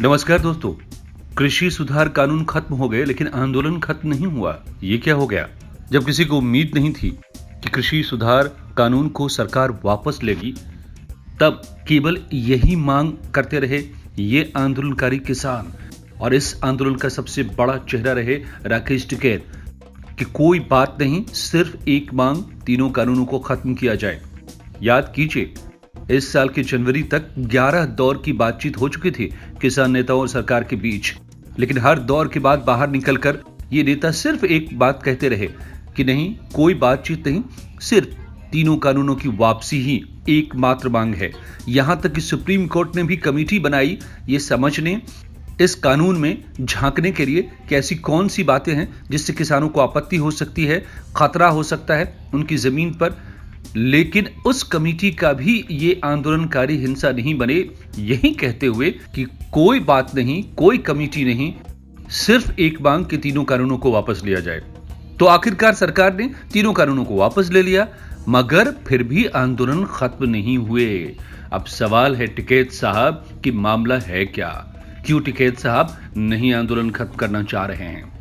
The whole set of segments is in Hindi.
नमस्कार दोस्तों। कृषि सुधार कानून खत्म हो गए लेकिन आंदोलन खत्म नहीं हुआ। ये क्या हो गया? जब किसी को उम्मीद नहीं थी कि कृषि सुधार कानून को सरकार वापस लेगी, तब केवल यही मांग करते रहे ये आंदोलनकारी किसान। और इस आंदोलन का सबसे बड़ा चेहरा रहे राकेश टिकैत कि कोई बात नहीं, सिर्फ एक मांग, तीनों कानूनों को खत्म किया जाए। याद कीजिए, इस साल के जनवरी तक 11 दौर की बातचीत हो चुकी थी किसान नेताओं और सरकार के बीच। लेकिन हर दौर के बाद बाहर निकलकर ये नेता सिर्फ एक बात कहते रहे कि नहीं, कोई बातचीत नहीं, सिर्फ तीनों कानूनों की वापसी ही एकमात्र मांग है। यहां तक कि सुप्रीम कोर्ट ने भी कमेटी बनाई ये समझने, इस कानून में झांकने के लिए कि ऐसी कौन सी बातें हैं जिससे किसानों को आपत्ति हो सकती है, खतरा हो सकता है उनकी जमीन पर। लेकिन उस कमेटी का भी ये आंदोलनकारी हिंसा नहीं बने, यही कहते हुए कि कोई बात नहीं, कोई कमेटी नहीं, सिर्फ एक मांग कि तीनों कानूनों को वापस लिया जाए। तो आखिरकार सरकार ने तीनों कानूनों को वापस ले लिया, मगर फिर भी आंदोलन खत्म नहीं हुए। अब सवाल है टिकैत साहब कि मामला है क्या? क्यों टिकैत साहब नहीं आंदोलन खत्म करना चाह रहे हैं?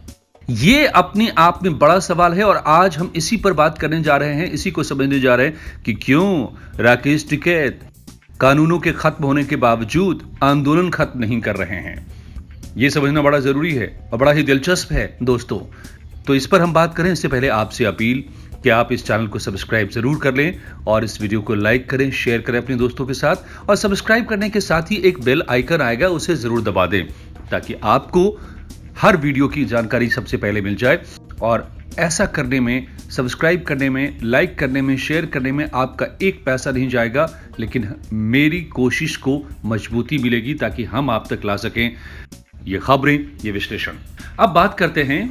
ये अपने आप में बड़ा सवाल है और आज हम इसी पर बात करने जा रहे हैं, इसी को समझने जा रहे हैं कि क्यों राकेश टिकैत कानूनों के खत्म होने के बावजूद आंदोलन खत्म नहीं कर रहे हैं। ये समझना बड़ा जरूरी है और बड़ा ही दिलचस्प है दोस्तों। तो इस पर हम बात करें इससे पहले आपसे अपील कि आप इस चैनल को सब्सक्राइब जरूर कर लें और इस वीडियो को लाइक करें, शेयर करें अपने दोस्तों के साथ। और सब्सक्राइब करने के साथ ही एक बेल आइकन आएगा, उसे जरूर दबा दें ताकि आपको हर वीडियो की जानकारी सबसे पहले मिल जाए। और ऐसा करने में, सब्सक्राइब करने में, लाइक करने में, शेयर करने में आपका एक पैसा नहीं जाएगा, लेकिन मेरी कोशिश को मजबूती मिलेगी ताकि हम आप तक ला सकें ये खबरें, ये विश्लेषण। अब बात करते हैं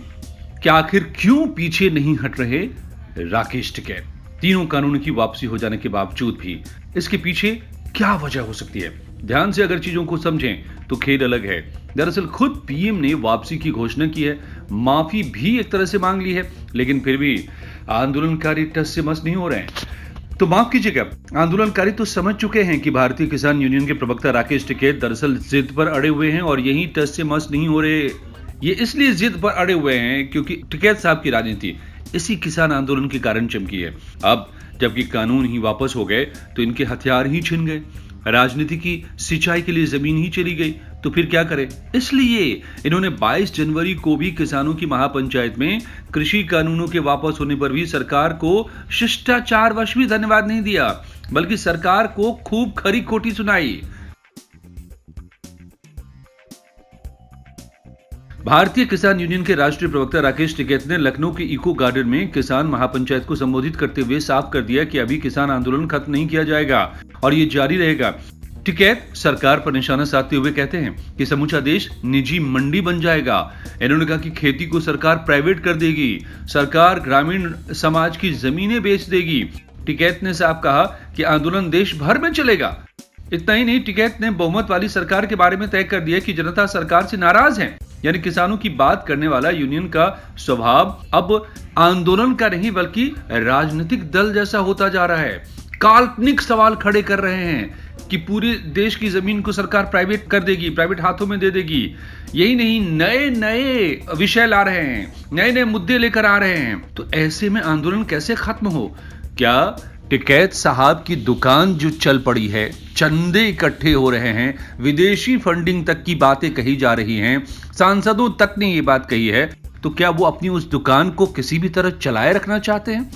कि आखिर क्यों पीछे नहीं हट रहे राकेश टिकैत। तीनों कानूनों की वापसी हो जाने के बावजूद भी इसके पीछे क्या वजह हो सकती है? ध्यान से अगर चीजों को समझें तो खेल अलग है। दरअसल खुद पीएम ने वापसी की घोषणा की है, माफी भी एक तरह से मांग ली है, लेकिन फिर भी आंदोलनकारी टस से मस नहीं हो रहे हैं। तो माफ कीजिएगा, आंदोलनकारी तो समझ चुके हैं कि भारतीय किसान यूनियन के प्रवक्ता राकेश टिकैत दरअसल जिद पर अड़े हुए हैं और यही टस से मस नहीं हो रहे। ये इसलिए जिद पर अड़े हुए हैं क्योंकि टिकैत साहब की राजनीति इसी किसान आंदोलन के कारण चमकी है। अब जबकि कानून ही वापस हो गए तो इनके हथियार ही छिन गए, राजनीति की सिंचाई के लिए जमीन ही चली गई, तो फिर क्या करें? इसलिए इन्होंने 22 जनवरी को भी किसानों की महापंचायत में कृषि कानूनों के वापस होने पर भी सरकार को शिष्टाचारवश भी धन्यवाद नहीं दिया, बल्कि सरकार को खूब खरी खोटी सुनाई। भारतीय किसान यूनियन के राष्ट्रीय प्रवक्ता राकेश टिकैत ने लखनऊ के इको गार्डन में किसान महापंचायत को संबोधित करते हुए साफ कर दिया कि अभी किसान आंदोलन खत्म नहीं किया जाएगा और ये जारी रहेगा। टिकैत सरकार पर निशाना साधते हुए कहते हैं कि समूचा देश निजी मंडी बन जाएगा। इन्होंने कहा कि खेती को सरकार प्राइवेट कर देगी, सरकार ग्रामीण समाज की जमीनें बेच देगी। टिकैत ने साफ कहा कि आंदोलन देश भर में चलेगा। इतना ही नहीं, टिकैत ने बहुमत वाली सरकार के बारे में तय कर दिया कि जनता सरकार से नाराज है, यानी किसानों की बात करने वाला यूनियन का स्वभाव अब आंदोलन का नहीं बल्कि राजनीतिक दल जैसा होता जा रहा है। काल्पनिक सवाल खड़े कर रहे हैं कि पूरे देश की जमीन को सरकार प्राइवेट कर देगी, प्राइवेट हाथों में दे देगी। यही नहीं, नए नए विषय ला रहे हैं, नए नए मुद्दे लेकर आ रहे हैं। तो ऐसे में आंदोलन कैसे खत्म हो? क्या टिकैत साहब की दुकान जो चल पड़ी है, चंदे इकट्ठे हो रहे हैं, विदेशी फंडिंग तक की बातें कही जा रही हैं, सांसदों तक ने ये बात कही है, तो क्या वो अपनी उस दुकान को किसी भी तरह चलाए रखना चाहते हैं?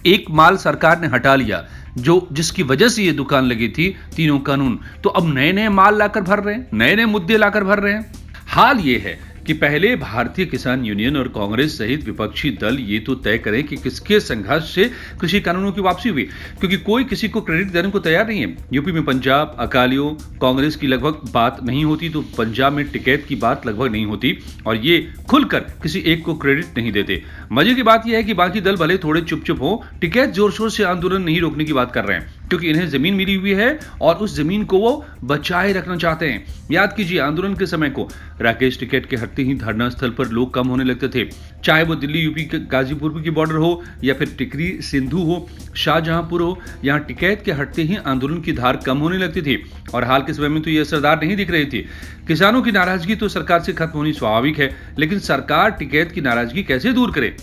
एक माल सरकार ने हटा लिया जो जिसकी वजह से ये दुकान लगी थी, तीनों कानून, तो अब नए नए माल लाकर भर रहे हैं, नए नए मुद्दे लाकर भर रहे हैं। हाल ये है कि पहले भारतीय किसान यूनियन और कांग्रेस सहित विपक्षी दल ये तो तय करें कि किसके संघर्ष से कृषि कानूनों की वापसी हुई, क्योंकि कोई किसी को क्रेडिट देने को तैयार नहीं है। यूपी में पंजाब अकालियों कांग्रेस की लगभग बात नहीं होती, तो पंजाब में टिकैत की बात लगभग नहीं होती और ये खुलकर किसी एक को क्रेडिट नहीं देते। मजे की बात यह है कि बाकी दल भले थोड़े चुप चुप हो, टिकैत जोर शोर से आंदोलन नहीं रोकने की बात कर रहे हैं। क्योंकि इन्हें जमीन मिली हुई है और उस जमीन को वो बचाए रखना चाहते हैं। याद कीजिए आंदोलन के समय को, राकेश टिकैत के हटते ही धरना स्थल पर लोग कम होने लगते थे, चाहे वो दिल्ली यूपी के गाजीपुर की बॉर्डर हो या फिर टिकरी सिंधु हो, शाहजहांपुर हो, यहाँ टिकैत के हटते ही आंदोलन की धार कम होने लगती थी। और हाल के समय में तो ये असरदार नहीं दिख रही थी। किसानों की नाराजगी तो सरकार से खत्म होनी स्वाभाविक है, लेकिन सरकार टिकैत की नाराजगी कैसे दूर करे?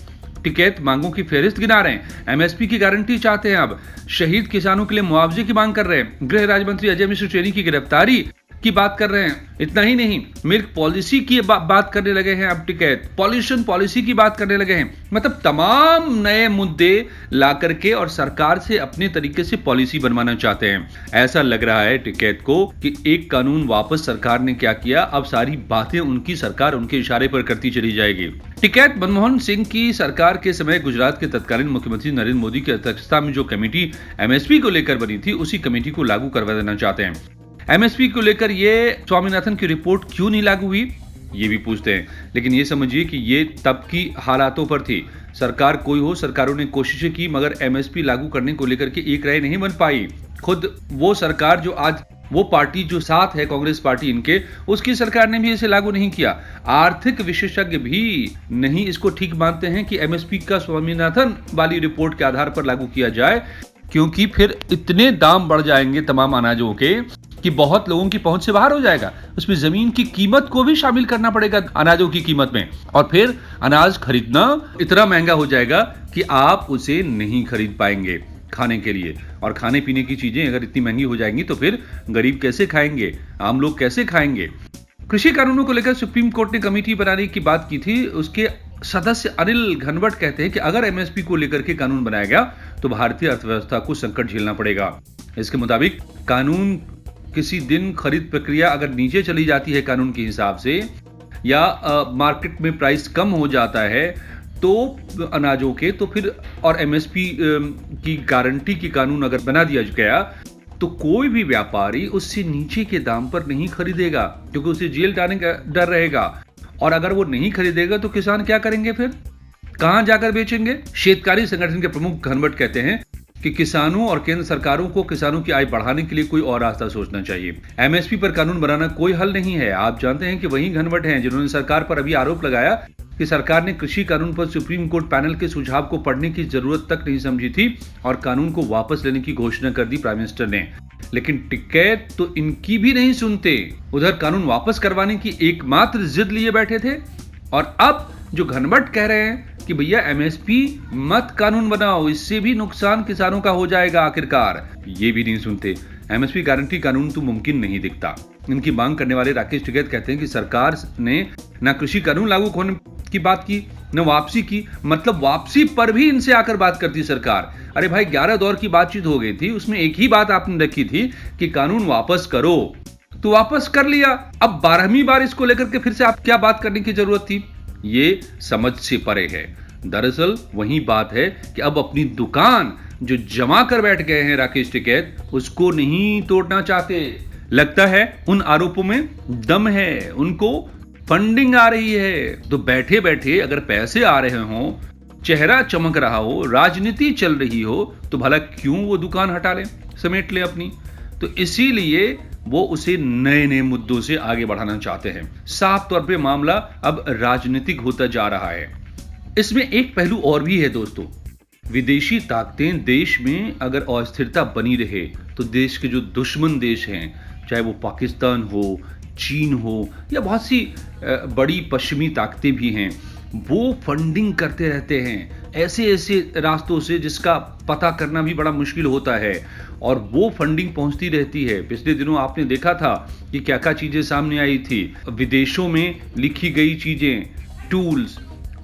टिकैत मांगों की फेहरिस्त गिना रहे हैं, एमएसपी की गारंटी चाहते हैं, अब शहीद किसानों के लिए मुआवजे की मांग कर रहे हैं, गृह राज्य मंत्री अजय मिश्र चेनी की गिरफ्तारी की बात कर रहे हैं। इतना ही नहीं, मिल्क पॉलिसी की बात करने लगे हैं, अब टिकैत पॉल्यूशन पॉलिसी की बात करने लगे हैं। मतलब तमाम नए मुद्दे ला करके और सरकार से अपने तरीके से पॉलिसी बनवाना चाहते हैं। ऐसा लग रहा है टिकैत को कि एक कानून वापस सरकार ने क्या किया, अब सारी बातें उनकी सरकार उनके इशारे पर करती चली जाएगी। टिकैत मनमोहन सिंह की सरकार के समय गुजरात के तत्कालीन मुख्यमंत्री नरेंद्र मोदी की अध्यक्षता में जो कमेटी एमएसपी को लेकर बनी थी, उसी कमेटी को लागू करवा देना चाहते हैं। एमएसपी को लेकर ये स्वामीनाथन की रिपोर्ट क्यों नहीं लागू हुई, ये भी पूछते हैं। लेकिन ये समझिए कि ये तब की हालातों पर थी। सरकार कोई हो, सरकारों ने कोशिशें की, मगर एमएसपी लागू करने को लेकर के एक राय नहीं बन पाई। खुद वो सरकार जो आज वो पार्टी जो साथ है, कांग्रेस पार्टी इनके, उसकी सरकार ने भी इसे लागू नहीं किया। आर्थिक विशेषज्ञ भी नहीं इसको ठीक मानते हैं कि एमएसपी का स्वामीनाथन वाली रिपोर्ट के आधार पर लागू किया जाए, क्योंकि फिर इतने दाम बढ़ जाएंगे तमाम अनाजों के कि बहुत लोगों की पहुंच से बाहर हो जाएगा। उसमें जमीन की कीमत को भी शामिल करना पड़ेगा अनाजों की कीमत में, और फिर अनाज खरीदना इतना महंगा हो जाएगा कि आप उसे नहीं खरीद पाएंगे खाने के लिए। और खाने पीने की चीजें अगर इतनी महंगी हो जाएंगी तो फिर गरीब कैसे खाएंगे, आम लोग कैसे खाएंगे। कृषि कानूनों को लेकर सुप्रीम कोर्ट ने कमेटी बनाने की बात की थी। उसके सदस्य अनिल घनवट कहते हैं कि अगर एमएसपी को लेकर के कानून बनाया गया तो भारतीय अर्थव्यवस्था को संकट झेलना पड़ेगा। इसके मुताबिक कानून किसी दिन खरीद प्रक्रिया अगर नीचे चली जाती है कानून के हिसाब से, या मार्केट में प्राइस कम हो जाता है तो अनाजों के, तो फिर और एमएसपी की गारंटी की कानून अगर बना दिया गया तो कोई भी व्यापारी उससे नीचे के दाम पर नहीं खरीदेगा, क्योंकि उसे जेल जाने का डर रहेगा। और अगर वो नहीं खरीदेगा तो किसान क्या करेंगे, फिर कहां जाकर बेचेंगे? शेतकारी संगठन के प्रमुख घनवट कहते हैं कि किसानों और केंद्र सरकारों को किसानों की आय बढ़ाने के लिए कोई और रास्ता सोचना चाहिए। एमएसपी पर कानून बनाना कोई हल नहीं है। आप जानते हैं कि वही घनवट हैं जिन्होंने सरकार पर अभी आरोप लगाया कि सरकार ने कृषि कानून पर सुप्रीम कोर्ट पैनल के सुझाव को पढ़ने की जरूरत तक नहीं समझी थी और कानून को वापस लेने की घोषणा कर दी प्राइम मिनिस्टर ने। लेकिन टिकैत तो इनकी भी नहीं सुनते। उधर कानून वापस करवाने की एकमात्र जिद लिए बैठे थे, और अब जो घनवट कह रहे हैं कि भैया एमएसपी मत कानून बनाओ, इससे भी नुकसान किसानों का हो जाएगा आखिरकार, ये भी नहीं सुनते। एमएसपी गारंटी कानून तो मुमकिन नहीं दिखता। इनकी मांग करने वाले राकेश टिकैत कहते हैं कि सरकार ने न कृषि कानून लागू होने की बात की, न वापसी की। मतलब वापसी पर भी इनसे आकर बात करती सरकार। अरे भाई 11 दौर की बातचीत हो गई थी, उसमें एक ही बात आपने रखी थी कि कानून वापस करो, तो वापस कर लिया। अब 12वीं बार इसको लेकर के फिर से आप क्या बात करने की जरूरत थी, ये समझ से परे है। दरअसल वही बात है कि अब अपनी दुकान जो जमा कर बैठ गए हैं राकेश टिकैत, उसको नहीं तोड़ना चाहते। लगता है उन आरोपों में दम है, उनको फंडिंग आ रही है। तो बैठे बैठे अगर पैसे आ रहे हो, चेहरा चमक रहा हो, राजनीति चल रही हो, तो भला क्यों वो दुकान हटा ले, समेट ले अपनी। तो इसीलिए वो उसे नए नए मुद्दों से आगे बढ़ाना चाहते हैं। साफ तौर पे मामला अब राजनीतिक होता जा रहा है। इसमें एक पहलू और भी है दोस्तों, विदेशी ताकतें देश में अगर अस्थिरता बनी रहे तो देश के जो दुश्मन देश हैं, चाहे वो पाकिस्तान हो, चीन हो, या बहुत सी बड़ी पश्चिमी ताकतें भी हैं, वो फंडिंग करते रहते हैं ऐसे ऐसे रास्तों से जिसका पता करना भी बड़ा मुश्किल होता है, और वो फंडिंग पहुंचती रहती है। पिछले दिनों आपने देखा था कि क्या क्या चीजें सामने आई थी, विदेशों में लिखी गई चीजें, टूल्स,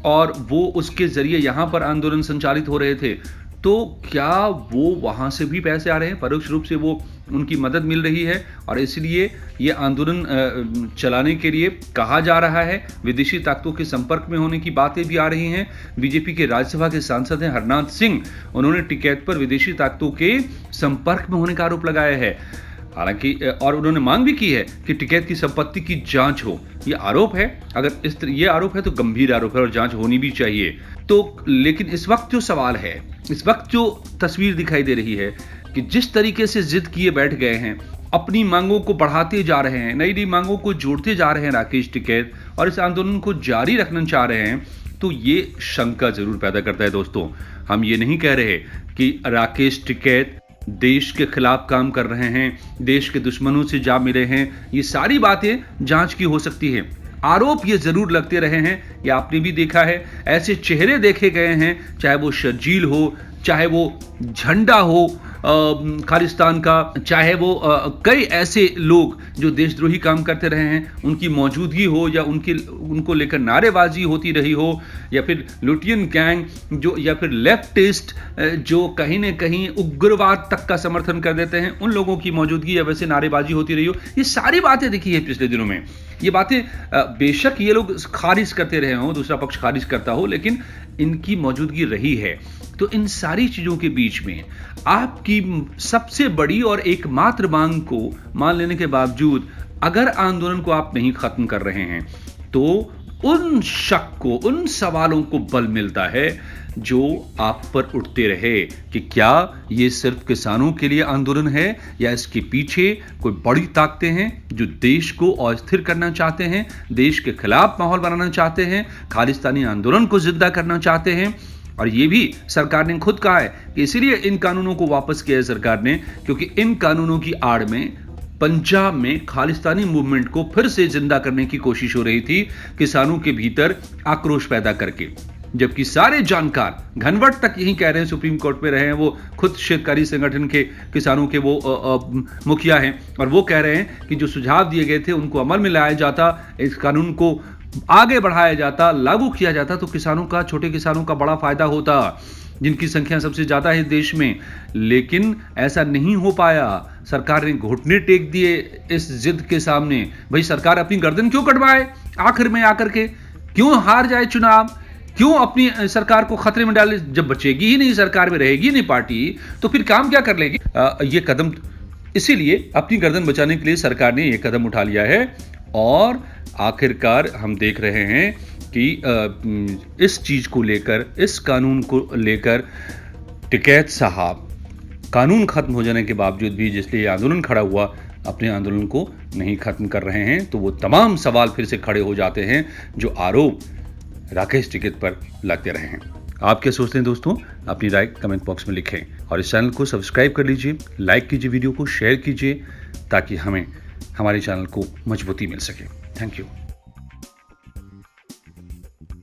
और वो उसके जरिए यहां पर आंदोलन संचालित हो रहे थे। तो क्या वो वहां से भी पैसे आ रहे हैं, परोक्ष रूप से वो उनकी मदद मिल रही है, और इसलिए ये आंदोलन चलाने के लिए कहा जा रहा है। विदेशी ताकतों के संपर्क में होने की बातें भी आ रही हैं। बीजेपी के राज्यसभा के सांसद हैं हरनाथ सिंह, उन्होंने टिकैत पर विदेशी ताकतों के संपर्क में होने का आरोप लगाया है। हालांकि और उन्होंने मांग भी की है कि टिकैत की संपत्ति की जांच हो। ये आरोप है, अगर ये आरोप है तो गंभीर आरोप है और जांच होनी भी चाहिए। तो लेकिन इस वक्त जो सवाल है, इस वक्त जो तस्वीर दिखाई दे रही है कि जिस तरीके से जिद किए बैठ गए हैं, अपनी मांगों को बढ़ाते जा रहे हैं, नई नई मांगों को जोड़ते जा रहे हैं राकेश टिकैत, और इस आंदोलन को जारी रखना चाह रहे हैं, तो ये शंका जरूर पैदा करता है। दोस्तों, हम ये नहीं कह रहे कि राकेश टिकैत देश के खिलाफ काम कर रहे हैं, देश के दुश्मनों से जा मिले हैं। ये सारी बातें जांच की हो सकती है। आरोप ये जरूर लगते रहे हैं, ये आपने भी देखा है। ऐसे चेहरे देखे गए हैं, चाहे वो शर्जील हो, चाहे वो झंडा हो खालिस्तान का, चाहे वो कई ऐसे लोग जो देशद्रोही काम करते रहे हैं, उनकी मौजूदगी हो, या उनको लेकर नारेबाजी होती रही हो, या फिर लुटियन गैंग जो, या फिर लेफ्टिस्ट जो कहीं ना कहीं उग्रवाद तक का समर्थन कर देते हैं, उन लोगों की मौजूदगी या वैसे नारेबाजी होती रही हो। ये सारी बातें देखी है पिछले दिनों में। ये बातें बेशक ये लोग खारिज करते रहे हों, दूसरा पक्ष खारिज करता हो, लेकिन इनकी मौजूदगी रही है। तो इन सारी चीजों के बीच में आपकी सबसे बड़ी और एकमात्र मांग को मान लेने के बावजूद अगर आंदोलन को आप नहीं खत्म कर रहे हैं, तो उन शक को, उन सवालों को बल मिलता है जो आप पर उठते रहे कि क्या ये सिर्फ किसानों के लिए आंदोलन है, या इसके पीछे कोई बड़ी ताकतें हैं जो देश को अस्थिर करना चाहते हैं, देश के खिलाफ माहौल बनाना चाहते हैं, खालिस्तानी आंदोलन को जिंदा करना चाहते हैं। और ये भी सरकार ने खुद कहा है कि इसीलिए इन कानूनों को वापस किया है सरकार ने, क्योंकि इन कानूनों की आड़ में पंजाब में खालिस्तानी मूवमेंट को फिर से जिंदा करने की कोशिश हो रही थी, किसानों के भीतर आक्रोश पैदा करके। जबकि सारे जानकार घनवट तक यही कह रहे हैं, सुप्रीम कोर्ट में रहे हैं, वो खुद शेतकारी संगठन के किसानों के वो मुखिया हैं, और वो कह रहे हैं कि जो सुझाव दिए गए थे उनको अमल में लाया जाता, इस कानून को आगे बढ़ाया जाता, लागू किया जाता, तो किसानों का, छोटे किसानों का बड़ा फायदा होता, जिनकी संख्या सबसे ज्यादा है देश में। लेकिन ऐसा नहीं हो पाया। सरकार ने घुटने टेक दिए इस जिद के सामने। भाई, सरकार अपनी गर्दन क्यों कटवाए आखिर में आकर के? क्यों हार जाए चुनाव? क्यों अपनी सरकार को खतरे में डाले? जब बचेगी ही नहीं, सरकार में रहेगी नहीं पार्टी, तो फिर काम क्या कर लेगी? ये कदम, इसीलिए अपनी गर्दन बचाने के लिए सरकार ने यह कदम उठा लिया है। और आखिरकार हम देख रहे हैं कि इस चीज को लेकर, इस कानून को लेकर टिकैत साहब कानून खत्म हो जाने के बावजूद भी, जिसलिए आंदोलन खड़ा हुआ, अपने आंदोलन को नहीं खत्म कर रहे हैं। तो वो तमाम सवाल फिर से खड़े हो जाते हैं जो आरोप राकेश टिकैत पर लगते रहे हैं। आप क्या सोचते हैं दोस्तों? अपनी राय कमेंट बॉक्स में लिखें, और इस चैनल को सब्सक्राइब कर लीजिए, लाइक कीजिए, वीडियो को शेयर कीजिए, ताकि हमें हमारे चैनल को मजबूती मिल सके। Thank you.